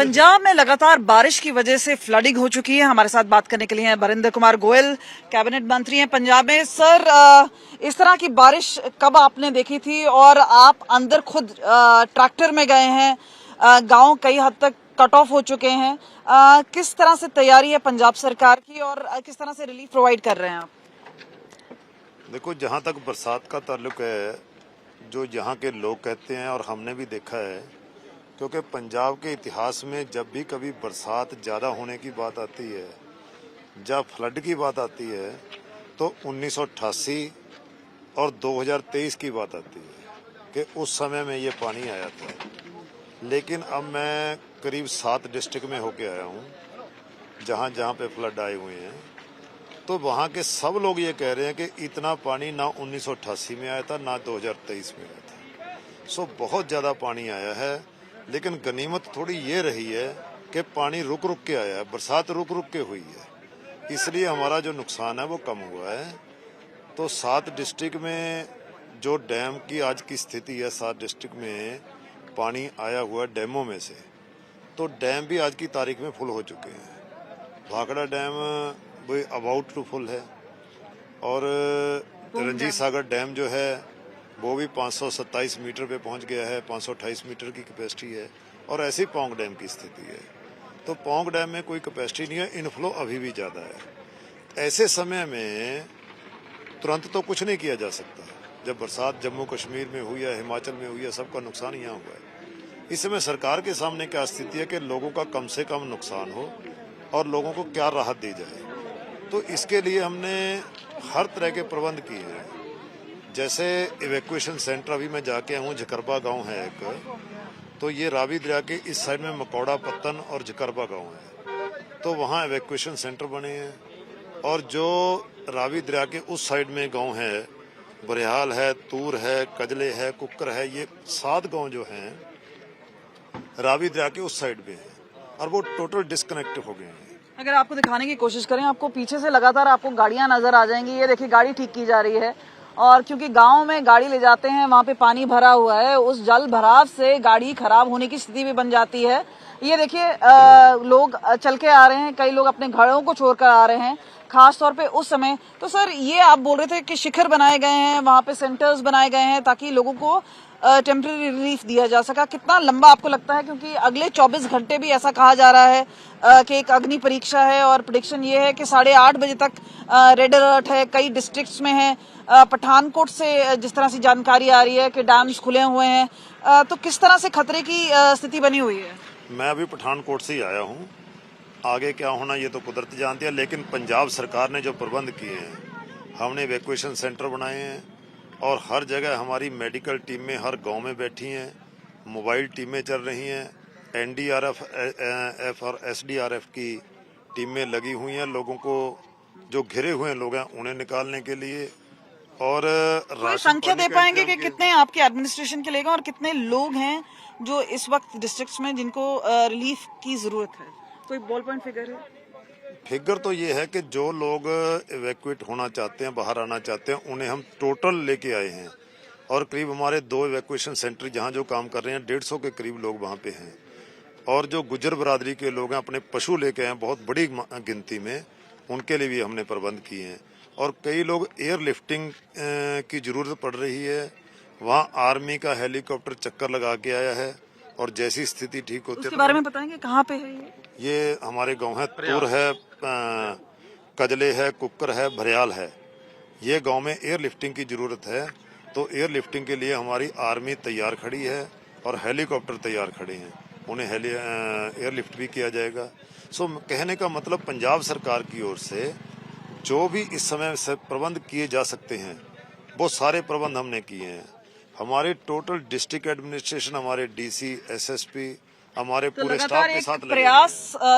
पंजाब में लगातार बारिश की वजह से फ्लडिंग हो चुकी है। हमारे साथ बात करने के लिए हैं बरिंदर कुमार गोयल, कैबिनेट मंत्री हैं पंजाब में। सर, इस तरह की बारिश कब आपने देखी थी और आप अंदर खुद ट्रैक्टर में गए हैं, गांव कई हद तक कट ऑफ हो चुके हैं, किस तरह से तैयारी है पंजाब सरकार की और किस तरह से रिलीफ प्रोवाइड कर रहे हैं आप? देखो, जहाँ तक बरसात का ताल्लुक है, जो यहाँ के लोग कहते हैं और हमने भी देखा है, क्योंकि पंजाब के इतिहास में जब भी कभी बरसात ज़्यादा होने की बात आती है, जब फ्लड की बात आती है, तो 1988 और 2023 की बात आती है कि उस समय में ये पानी आया था। लेकिन अब मैं करीब 7 डिस्ट्रिक्ट में होके आया हूँ जहाँ जहाँ पे फ्लड आए हुए हैं, तो वहाँ के सब लोग ये कह रहे हैं कि इतना पानी ना 1988 में आया था ना 2023 में आया था। सो बहुत ज़्यादा पानी आया है। लेकिन गनीमत थोड़ी ये रही है कि पानी रुक रुक के आया है, बरसात रुक रुक के हुई है, इसलिए हमारा जो नुकसान है वो कम हुआ है। तो 7 डिस्ट्रिक्ट में जो डैम की आज की स्थिति है, 7 डिस्ट्रिक्ट में पानी आया हुआ डैमों में से, तो डैम भी आज की तारीख में फुल हो चुके हैं। भाखड़ा डैम वो अबाउट टू फुल है और रंजीत सागर डैम जो है वो भी 527 मीटर पे पहुंच गया है, 528 मीटर की कैपेसिटी है। और ऐसे ही पौंग डैम की स्थिति है। तो पौंग डैम में कोई कैपेसिटी नहीं है, इनफ्लो अभी भी ज़्यादा है। ऐसे समय में तुरंत तो कुछ नहीं किया जा सकता। जब बरसात जम्मू कश्मीर में हुई है, हिमाचल में हुई है, सबका नुकसान यहाँ हुआ है। इस समय सरकार के सामने क्या स्थिति है कि लोगों का कम से कम नुकसान हो और लोगों को क्या राहत दी जाए। तो इसके लिए हमने हर तरह के प्रबंध किए हैं। जैसे इवैक्यूएशन सेंटर अभी मैं जाके आऊँ, जकरबा गांव है एक, तो ये रावी दरिया के इस साइड में मकौड़ा पत्तन और जकरबा गांव है, तो वहाँ इवैक्यूएशन सेंटर बने हैं। और जो रावी दरिया के उस साइड में गांव है, बरिहाल है, तूर है, कजले है, कुक्कर है, ये 7 गांव जो हैं रावी दरिया के उस साइड में हैं और वो टोटल डिस्कनेक्ट हो गए हैं। अगर आपको दिखाने की कोशिश करें, आपको पीछे से लगातार आपको गाड़ियां नजर आ जाएंगी। ये देखिए, गाड़ी ठीक की जा रही है और क्योंकि गांव में गाड़ी ले जाते हैं, वहां पे पानी भरा हुआ है, उस जल भराव से गाड़ी खराब होने की स्थिति भी बन जाती है। ये देखिए, लोग चल के आ रहे हैं, कई लोग अपने घरों को छोड़कर आ रहे हैं, खास तौर पे उस समय। तो सर, ये आप बोल रहे थे कि शिखर बनाए गए हैं, वहां पे सेंटर्स बनाए गए हैं ताकि लोगों को टेम्पररी रिलीफ दिया जा सका। कितना लंबा आपको लगता है, क्योंकि अगले 24 घंटे भी ऐसा कहा जा रहा है कि एक अग्नि परीक्षा है और प्रेडिक्शन ये है कि 8:30 बजे तक रेड अलर्ट है, कई डिस्ट्रिक्ट्स में है। पठानकोट से जिस तरह से जानकारी आ रही है कि डैम्स खुले हुए हैं, तो किस तरह से खतरे की स्थिति बनी हुई है? मैं अभी पठानकोट से ही आया हूँ। आगे क्या होना ये तो कुदरत जानती है, लेकिन पंजाब सरकार ने जो प्रबंध किए हैं, हमने इवैक्यूएशन सेंटर बनाए हैं और हर जगह हमारी मेडिकल टीमें हर गांव में बैठी हैं, मोबाइल टीमें चल रही हैं, NDRF और SDRF की टीमें लगी हुई हैं लोगों को, जो घिरे हुए लोग हैं उन्हें निकालने के लिए। और संख्या दे पाएंगे कि कितने आपके एडमिनिस्ट्रेशन के लेगा और कितने लोग हैं जो इस वक्त डिस्ट्रिक्ट्स में जिनको रिलीफ की जरूरत है? कोई बॉल पॉइंट फिगर है? फिगर तो ये है कि जो लोग इवैक्यूएट होना चाहते हैं, बाहर आना चाहते हैं, उन्हें हम टोटल लेके आए हैं और करीब हमारे 2 इवैक्यूएशन सेंटर जहाँ जो काम कर रहे हैं, 150 के करीब लोग वहाँ पे हैं। और जो गुज्जर बरादरी के लोग हैं, अपने पशु लेके आए हैं बहुत बड़ी गिनती में, उनके लिए भी हमने प्रबंध किए हैं। और कई लोग एयरलिफ्टिंग की जरूरत पड़ रही है, वहाँ आर्मी का हेलीकॉप्टर चक्कर लगा के आया है और जैसी स्थिति ठीक होती है। उसके बारे में बताएंगे, कहाँ पे है ये हमारे गांव है, तूर है, कजले है, कुक्कर है, बरियाल है। ये गांव में एयरलिफ्टिंग की जरूरत है, तो एयरलिफ्टिंग के लिए हमारी आर्मी तैयार खड़ी है और हेलीकॉप्टर तैयार खड़े हैं, उन्हें एयरलिफ्ट भी किया जाएगा। सो कहने का मतलब, पंजाब सरकार की ओर से जो भी इस समय से प्रबंध किए जा सकते हैं वो सारे प्रबंध हमने किए हैं। हमारे टोटल डिस्ट्रिक्ट एडमिनिस्ट्रेशन, हमारे DC, SSP, हमारे पूरे स्टाफ के साथ प्रयास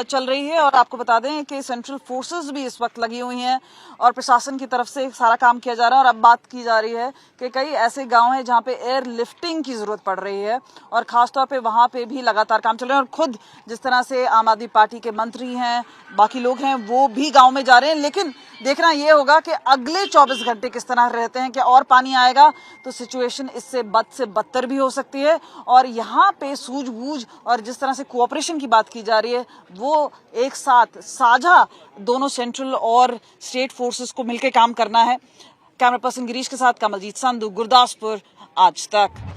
चल रही है। और आपको बता दें कि सेंट्रल फोर्सेस भी इस वक्त लगी हुई हैं और प्रशासन की तरफ से सारा काम किया जा रहा है। और अब बात की जा रही है कि कई ऐसे गांव हैं जहां पे एयर लिफ्टिंग की जरूरत पड़ रही है और खासतौर पे वहां पे भी लगातार काम चल रहे हैं। और खुद जिस तरह से आम आदमी पार्टी के मंत्री हैं, बाकी लोग हैं, वो भी गाँव में जा रहे हैं। लेकिन देखना ये होगा कि अगले 24 घंटे किस तरह रहते हैं। क्या और पानी आएगा तो सिचुएशन इससे बद से बदतर भी हो सकती है। और यहाँ पे सूझबूझ और जिस तरह से कोऑपरेशन की बात की जा रही है वो एक साथ साझा दोनों सेंट्रल और स्टेट फोर्सेस को मिलकर काम करना है। कैमरा पर्सन गिरीश के साथ कमलजीत संधू, गुरदासपुर, आज तक।